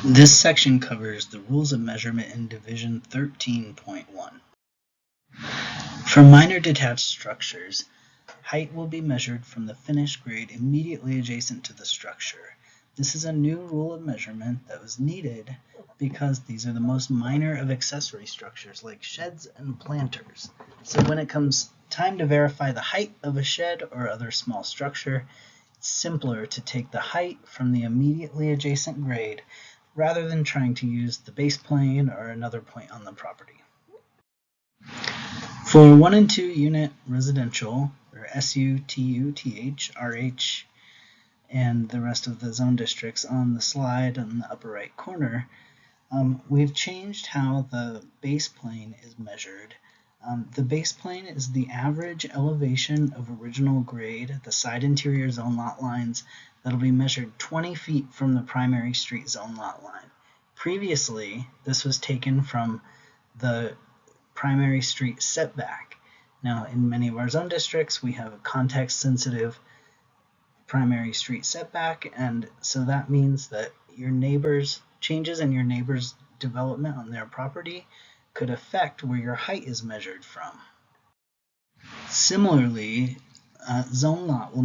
This section covers the rules of measurement in Division 13.1. For minor detached structures, height will be measured from the finished grade immediately adjacent to the structure. This is a new rule of measurement that was needed because these are the most minor of accessory structures like sheds and planters. So when it comes time to verify the height of a shed or other small structure, it's simpler to take the height from the immediately adjacent grade rather than trying to use the base plane or another point on the property. For 1 and 2 unit residential, or SU, TU, TH, RH, and the rest of the zone districts on the slide in the upper right corner, we've changed how the base plane is measured. The base plane is the average elevation of original grade, the side interior zone lot lines, that'll be measured 20 feet from the primary street zone lot line. Previously, this was taken from the primary street setback. Now, in many of our zone districts, we have a context-sensitive primary street setback, and so that means that changes in your neighbor's development on their property could affect where your height is measured from. Similarly, zone lot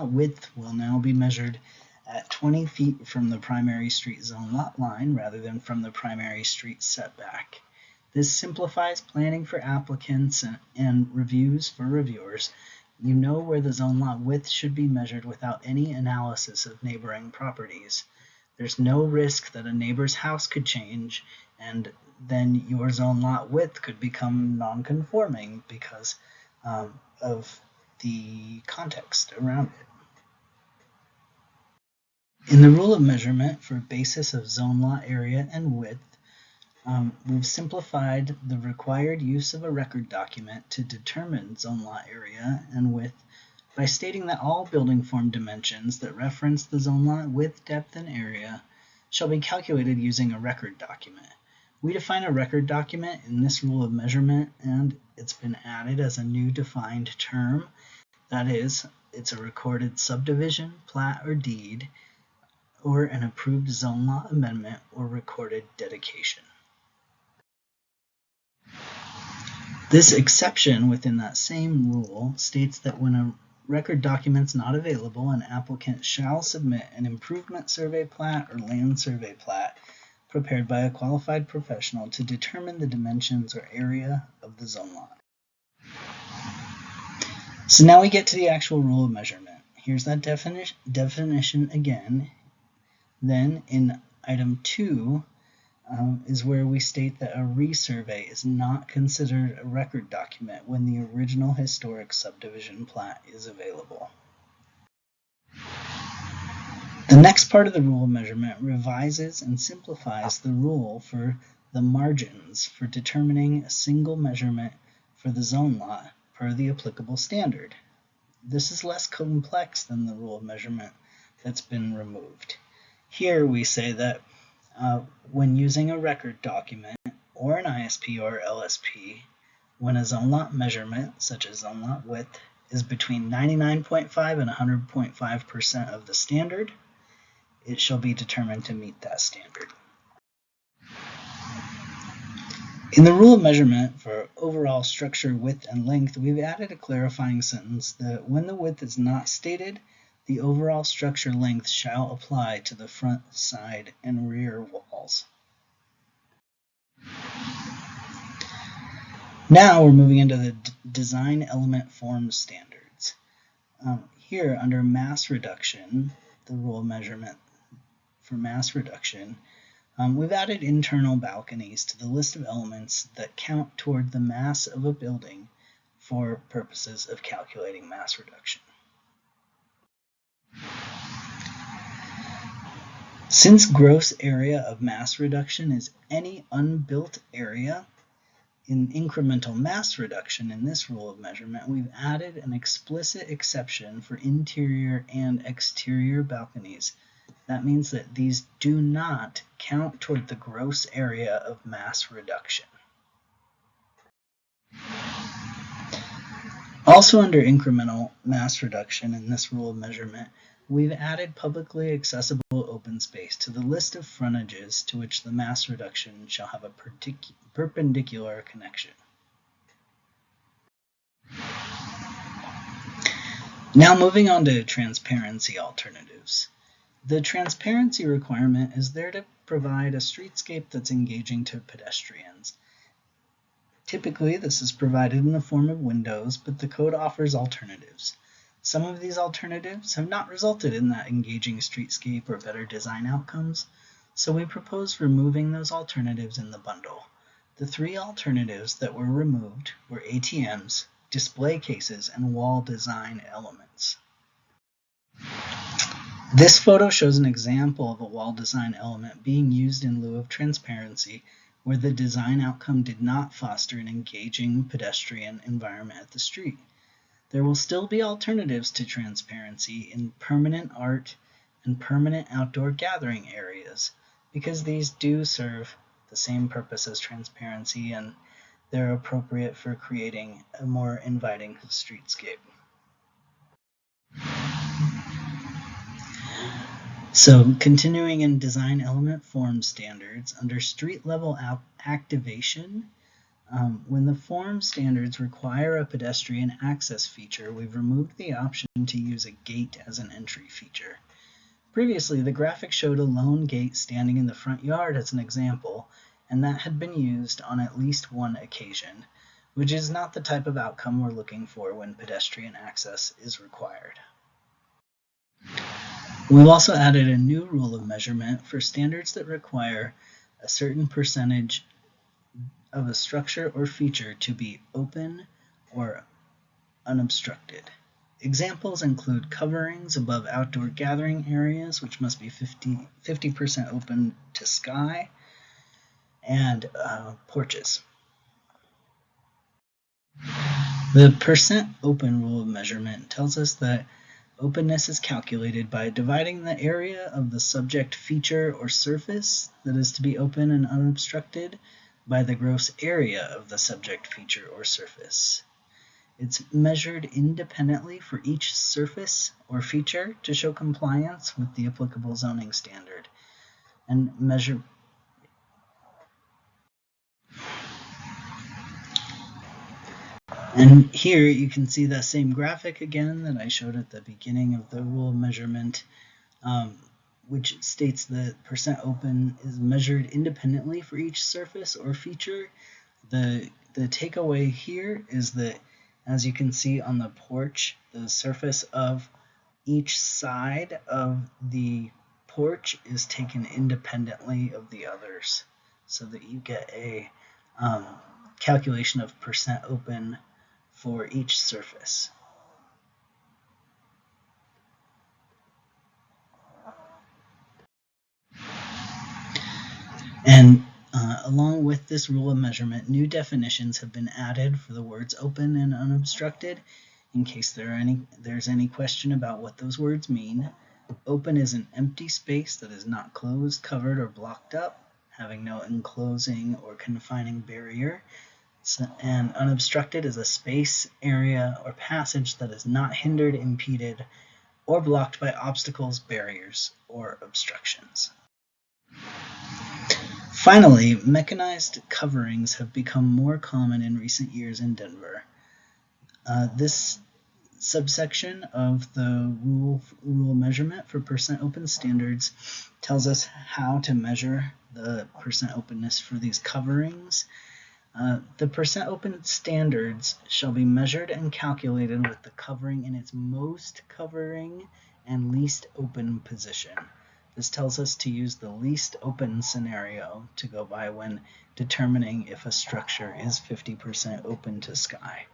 width will now be measured at 20 feet from the primary street zone lot line rather than from the primary street setback. This simplifies planning for applicants and reviews for reviewers. You know where the zone lot width should be measured without any analysis of neighboring properties. There's no risk that a neighbor's house could change and then your zone lot width could become non-conforming because of the context around it. In the rule of measurement for basis of zone lot area and width, we've simplified the required use of a record document to determine zone lot area and width by stating that all building form dimensions that reference the zone lot width, depth, and area shall be calculated using a record document. We define a record document in this rule of measurement, and it's been added as a new defined term. That is, it's a recorded subdivision, plat, or deed, or an approved zone lot amendment or recorded dedication. This exception within that same rule states that when a record document is not available, an applicant shall submit an improvement survey plat or land survey plat prepared by a qualified professional to determine the dimensions or area of the zone lot. So now we get to the actual rule of measurement. Here's that definition again. Then in item 2 is where we state that a resurvey is not considered a record document when the original historic subdivision plat is available. The next part of the rule of measurement revises and simplifies the rule for the margins for determining a single measurement for the zone lot per the applicable standard. This is less complex than the rule of measurement that's been removed. Here we say that when using a record document or an ISP or LSP, when a zone lot measurement, such as zone lot width, is between 99.5 and 100.5% of the standard, it shall be determined to meet that standard. In the rule of measurement for overall structure width and length, we've added a clarifying sentence that when the width is not stated, the overall structure length shall apply to the front, side, and rear walls. Now we're moving into the design element form standards. Here under mass reduction, the rule of measurement for mass reduction, we've added internal balconies to the list of elements that count toward the mass of a building for purposes of calculating mass reduction. Since gross area of mass reduction is any unbuilt area, in incremental mass reduction in this rule of measurement, we've added an explicit exception for interior and exterior balconies. That means that these do not count toward the gross area of mass reduction. Also under incremental mass reduction in this rule of measurement, We've added publicly accessible open space to the list of frontages to which the mass reduction shall have a perpendicular connection. Now moving on to transparency alternatives. The transparency requirement is there to provide a streetscape that's engaging to pedestrians. Typically, this is provided in the form of windows, but the code offers alternatives. Some of these alternatives have not resulted in that engaging streetscape or better design outcomes, so we propose removing those alternatives in the bundle. The three alternatives that were removed were ATMs, display cases, and wall design elements. This photo shows an example of a wall design element being used in lieu of transparency, where the design outcome did not foster an engaging pedestrian environment at the street. There will still be alternatives to transparency in permanent art and permanent outdoor gathering areas, because these do serve the same purpose as transparency and they're appropriate for creating a more inviting streetscape. So continuing in design element form standards, under street level activation, when the form standards require a pedestrian access feature, we've removed the option to use a gate as an entry feature. Previously, the graphic showed a lone gate standing in the front yard as an example, and that had been used on at least one occasion, which is not the type of outcome we're looking for when pedestrian access is required. We've also added a new rule of measurement for standards that require a certain percentage of a structure or feature to be open or unobstructed. Examples include coverings above outdoor gathering areas, which must be 50% open to sky, and porches. The percent open rule of measurement tells us that openness is calculated by dividing the area of the subject feature or surface that is to be open and unobstructed by the gross area of the subject feature or surface. It's measured independently for each surface or feature to show compliance with the applicable zoning standard. And here you can see that same graphic again that I showed at the beginning of the rule of measurement, which states that percent open is measured independently for each surface or feature. The takeaway here is that, as you can see on the porch, the surface of each side of the porch is taken independently of the others, so that you get a calculation of percent open for each surface. And along with this rule of measurement, new definitions have been added for the words open and unobstructed, in case there's any question about what those words mean. Open is an empty space that is not closed, covered, or blocked up, having no enclosing or confining barrier. And unobstructed is a space, area, or passage that is not hindered, impeded, or blocked by obstacles, barriers, or obstructions. Finally, mechanized coverings have become more common in recent years in Denver. This subsection of the rule measurement for percent open standards tells us how to measure the percent openness for these coverings. The percent open standards shall be measured and calculated with the covering in its most covering and least open position. This tells us to use the least open scenario to go by when determining if a structure is 50% open to sky.